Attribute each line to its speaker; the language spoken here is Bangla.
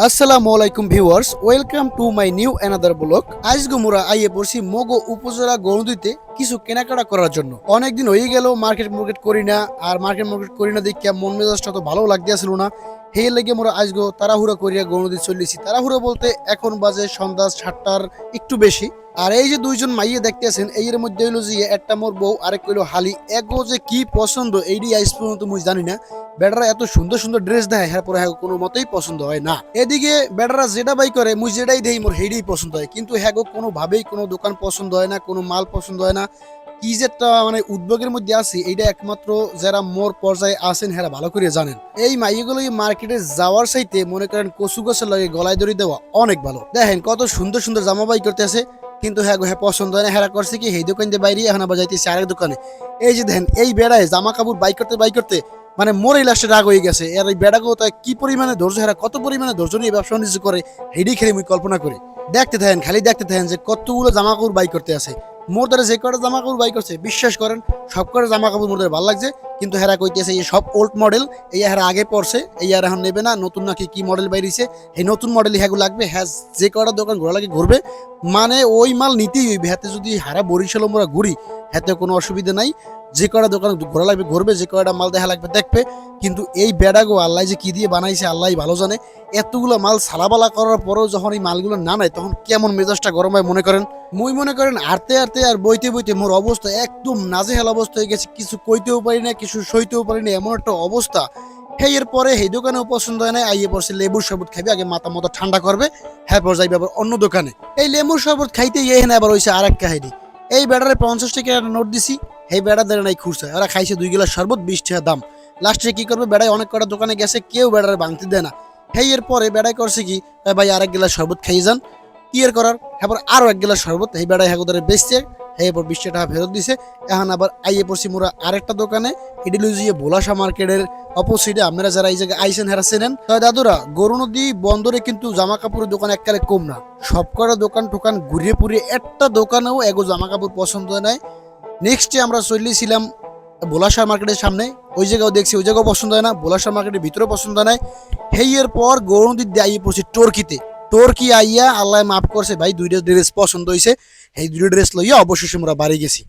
Speaker 1: আসসালামু আলাইকুম viewers, welcome to my new another blog. আজকে মোরা আইয়ে পড়ছি মগো উপজেলা গণদিতে কিছু কেনাকাটা করার জন্য। অনেকদিন হয়ে গেল মার্কেট করি না, আর মার্কেট করি না দেখে মন মেজাজটা তো ভালো লাগতেছিল না। সেই লেগে মোরা আজকে তাড়াহুড়া করিয়া গণদি চলেছি। তাড়াহুড়া বলতে এখন বাজে সন্ধ্যা 7টার একটু বেশি। আর এই যে দুইজন মাইয়ে দেখতেছেন, এর মধ্যে হইলো যে একটা মোর বউ, আরেক হইলো হালি। এগো যে কি পছন্দ এইডি আইস পর্যন্ত মুই জানি না। বেটারা এত সুন্দর সুন্দর ড্রেস দেয়, হ্যাঁ পরে হ্যাঁ কোনো মতেই পছন্দ হয় না। এদিকে বেটারা যেটা বাই করে মুই যেটাই দেই মোর হেডেই পছন্দ হয়, কিন্তু হ্যাঁ কোনো ভাবেই কোনো দোকান পছন্দ হয় না, কোনো মাল পছন্দ হয় না। কি যে একটা মানে উদ্যোগের মধ্যে আছি, এইটা একমাত্র যারা মোর পর্যায়ে আছেন হ্যাঁ ভালো করে জানেন। এই মাইগুলো মার্কেটে যাওয়ার চাইতে মনে করেন কচু গাছের লাগে গলায় দড়ি দেওয়া অনেক ভালো। দেখেন কত সুন্দর সুন্দর জামা বাই করতে আছে, কিন্তু হ্যাঁ হ্যাঁ পছন্দ হয় না। হ্যাঁ করছে কি এই দোকান দিয়ে বাইরে এখন আবার যাইতেছে আরেক দোকানে। এই যে দেখেন এই বেড়ায় জামা কাপড় বাই করতে মানে মোর এই লাস্টে রাগ হয়ে গেছে। আর এই বেড়াগো তাই কি পরিমাণে ধৈর্য, হেরা কত পরিমাণে ধৈর্য নিয়ে ব্যবসা বাণিজ্য করে হেডি খেলে মুই কল্পনা করি। দেখতে থাকেন, খালি দেখতে থাকেন যে কতগুলো জামা কাপড় বাই করতে আছে। মোর দ্বারা যে কটা জামা কাপড় বাই করছে, বিশ্বাস করেন সব কটা জামা কাপড় মোর দ্বারা ভালো লাগছে। কিন্তু হেরা কইতেছে এই সব ওল্ড মডেল, এই হেরা আগে পড়ছে, এই আর এখন নেবে না, নতুন নাকি কি মডেল বাইরিছে, এই নতুন মডেলই হ্যাঁ লাগবে। হ্যাঁ যে কটা দোকান ঘোরা লাগে ঘুরবে, মানে ওই মাল নিতেই হইবে। হাতে যদি হারা বরিশাল মোরা ঘুরি হাতে কোনো অসুবিধা নাই। যে কটা দোকান ঘোরা লাগবে ঘুরবে, যে কয়টা মাল দেখা লাগবে দেখবে। কিন্তু এই বেড়াগো আল্লাহ যে কি দিয়ে বানাইছে আল্লাহ ভালো জানে। এতগুলো মাল সালাবালা করার পরেও যখন এই মালগুলো না নেয়, তখন কেমন মেজাজটা গরম হয় মনে করেন। মুই মনে করেন আরতে আর বইতে মোর অবস্থা একদম নাজেহাল অবস্থা হয়ে গেছে। কিছু কইতেও পারি না, কিছু সইতেও পারি না, এমন একটা অবস্থা। হ্যাঁ এরপরে এই দোকানেও পছন্দ হয় না, আইয়ে পড়ছে লেবুর শরবত খাইবে, আগে মাথা ঠান্ডা করবে, হ্যাঁ পর যাইবে আবার অন্য দোকানে। এই লেবুর শরবত খাইতে গিয়ে এখানে আবার হয়েছে আর এক কাহিনী। এই বেড়ারে 50 টাকা একটা নোট দিছি, এই বেড়া দেয় নাই খুঁজছে, ওরা খাইছে 2 গিলাস শরবত 20 টাকা দাম। লাস্টে কি করবে, বেড়ায় অনেক কটা দোকানে গেছে, কেউ বেড়ারে ভাঙতে দেয় না। হেই এর পরে বেড়াই করছে কি, ভাই আরেক গিলাস শরবত খাইয়ে যান। কি এর করার, হ্যাঁ আরো এক গিলাস শরবত এই বেড়াই হাগুদারে বেচছে। হ্যাঁ এরপর 20 টাকা ফেরত দিছে। এখন আবার আইয়ে পড়ছি মোরা আরেকটা দোকানে, ইডিলুজিয়ে ভোলাসা মার্কেটের অপোজিটে। আপনারা যারা এই জায়গায় আইসেন হেরা চেনেন। তবে দাদুরা, গরু নদী বন্দরে কিন্তু জামা কাপড়ের দোকান এককালে কম না। সব কটা দোকান টোকান ঘুরিয়ে পুরিয়ে একটা দোকানেও এগো জামা কাপড় পছন্দ হয় নাই। নেক্সটে আমরা চলেছিলাম ভোলাসা মার্কেটের সামনে, ওই জায়গাও দেখছি, ওই জায়গাও পছন্দ হয় না। ভোলাসা মার্কেটের ভিতরে পছন্দ হয় নাই। হেইয়ের পর গরু নদীর দিয়ে আইয়ে পড়ছি টর্কিতে। টর্কি আইয়া আল্লাহ মাফ করছে ভাই, 2টা ড্রেস পছন্দ হয়েছে। এই 2টা ড্রেস লইয়া অবশেষে আমরা বাড়ি গেছি।